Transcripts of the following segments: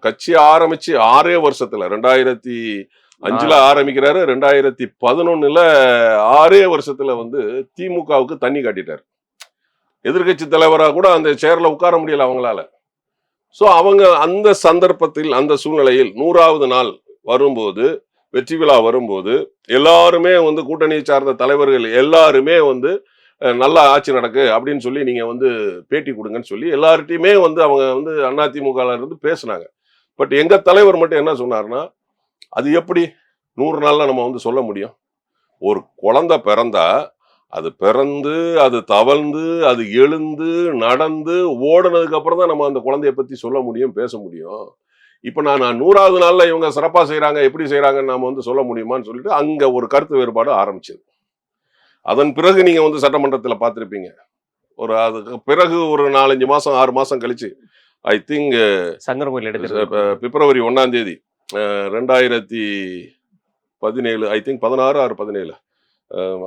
கட்சி ஆரம்பிச்சு 6 வருஷத்துல 2005 ஆரம்பிக்கிறாரு. 2011 6 வருஷத்துல வந்து திமுகவுக்கு தண்ணி காட்டிட்டார். எதிர்கட்சி தலைவரா கூட அந்த சேர்ல உட்கார முடியல அவங்களால. சோ அவங்க அந்த சந்தர்ப்பத்தில் அந்த சூழ்நிலையில் 100வது நாள் வரும்போது, வெற்றி விழா வரும்போது எல்லாருமே வந்து கூட்டணி சார்ந்த தலைவர்கள் எல்லாருமே வந்து நல்ல ஆட்சி நடக்கு அப்படின்னு சொல்லி நீங்க வந்து பேட்டி கொடுங்கன்னு சொல்லி எல்லார்ட்டையுமே வந்து அவங்க வந்து அதிமுக இருந்து பேசினாங்க. பட் எங்க தலைவர் மட்டும் என்ன சொன்னார்னா, அது எப்படி 100 நாள்ல நம்ம வந்து சொல்ல முடியும்? ஒரு குழந்தை பிறந்தா அது பிறந்து அது தவழ்ந்து அது எழுந்து நடந்து ஓடுனதுக்கு அப்புறம் தான் நம்ம அந்த குழந்தைய பத்தி சொல்ல முடியும், பேச முடியும். இப்ப நான் 100வது நாள்ல இவங்க சிறப்பா செய்யறாங்க, எப்படி செய்யறாங்கன்னு நாம வந்து சொல்ல முடியுமான்னு சொல்லிட்டு அங்க ஒரு கருத்து வேறுபாடு ஆரம்பிச்சது. அதன் பிறகு நீங்க வந்து சட்டமன்றத்துல பார்த்திருப்பீங்க. அதுக்கு பிறகு ஒரு 4-5 மாசம் 6 மாசம் கழிச்சு ஐ திங்க் சங்கரங்கோயில் எடுத்து பிப்ரவரி 1ஆம் தேதி 2017 ஐ திங்க் 16 ஆறு 17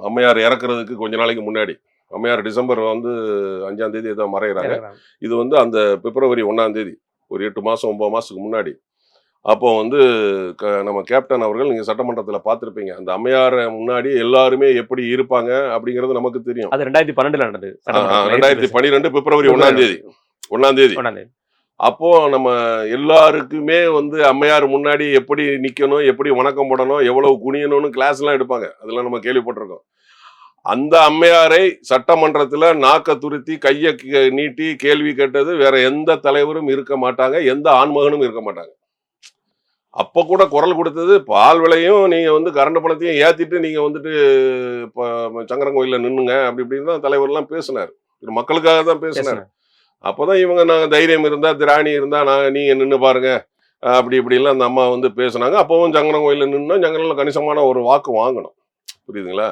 அம்மையார் இறக்குறதுக்கு கொஞ்ச நாளைக்கு முன்னாடி, அம்மையார் டிசம்பர் வந்து 5ஆம் தேதி ஏதோ மறைகிறாங்க. இது வந்து அந்த பிப்ரவரி 1ஆம் தேதி ஒரு 8 மாசம் 9 மாசத்துக்கு முன்னாடி. அப்போ வந்து நம்ம கேப்டன் அவர்கள் நீங்க சட்டமன்றத்தில் பார்த்திருப்பீங்க. அந்த அம்மையார முன்னாடி எல்லாருமே எப்படி இருப்பாங்க அப்படிங்கிறது நமக்கு தெரியும். அது 2012 நடந்தது. 2012 பிப்ரவரி 1ஆம் தேதி. அப்போ நம்ம எல்லாருக்குமே வந்து அம்மையார் முன்னாடி எப்படி நிக்கணும், எப்படி வணக்கம் போடணும், எவ்வளவு குனியணும்னு கிளாஸ் எல்லாம் எடுப்பாங்க. அதெல்லாம் நம்ம கேள்விப்பட்டிருக்கோம். அந்த அம்மையாரை சட்டமன்றத்துல நாக்க துருத்தி கைய நீட்டி கேள்வி கேட்டது வேற எந்த தலைவரும் இருக்க மாட்டாங்க, எந்த ஆண்மகனும் இருக்க மாட்டாங்க. அப்ப கூட குரல் கொடுத்தது பால் விலையும் நீங்க வந்து கரண்ட் பணத்தையும் ஏத்திட்டு நீங்க வந்துட்டு சங்கரங்கோயில நின்னுங்க அப்படி இப்படின்னு தான் தலைவர் எல்லாம் பேசினார். மக்களுக்காக தான் பேசினார். அப்போதான் இவங்க நாங்க தைரியம் இருந்தா திராணி இருந்தா நீங்க நின்று பாருங்க அப்படி இப்படிலாம் அந்த அம்மா வந்து பேசினாங்க. அப்பவும் சங்கரங்கோயில நின்னா சங்கரங்கோயில கணிசமான ஒரு வாக்கு வாங்கணும். புரியுதுங்களா?